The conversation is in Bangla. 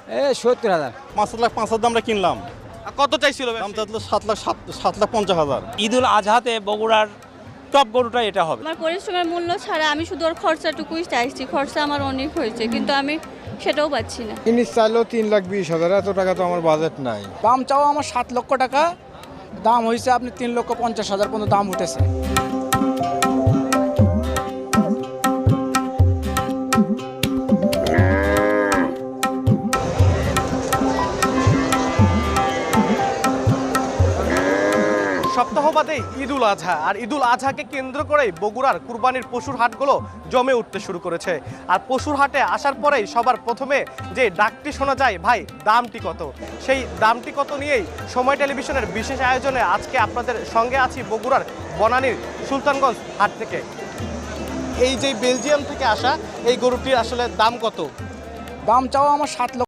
70,000। 5,05,000 দাম আমরা কিনলাম। আর কত চাইছিল দাম চাইছিল 7,50,000। ঈদুল আজহাতে বগুড়ার টপ গরুটা এটা হবে। আমার পরিশ্রমের মূল্য ছাড়া আমি শুধু ওর খরচাটুকুই চাইছি, খরচা আমার অনেক হয়েছে কিন্তু আমি সেটাও পাচ্ছি না। জিনিস চাইলেও 3,20,000, এত টাকা তো আমার বাজেট নাই। দাম চাও আমার 7 লক্ষ টাকা, দাম হয়েছে আপনি 3,50,000 পর্যন্ত দাম উঠেছে। সপ্তাহ বাদে ঈদুল আজহা, আর ঈদুল আজহাকে কেন্দ্র করেই বগুড়ার কুরবানির পশুর হাটগুলো জমে উঠতে শুরু করেছে। আর পশুর হাটে আসার পরেই সবার প্রথমে যে ডাকটি শোনা যায়, ভাই দামটি কত, সেই দামটি কত নিয়েই সময় টেলিভিশনের বিশেষ আয়োজনে আজকে আপনাদের সঙ্গে আছি বগুড়ার বনানীর সুলতানগঞ্জ হাট থেকে। এই যে বেলজিয়াম থেকে আসা এই গরুটির আসলে দাম কত? দাম চাও আমার 7 লক্ষ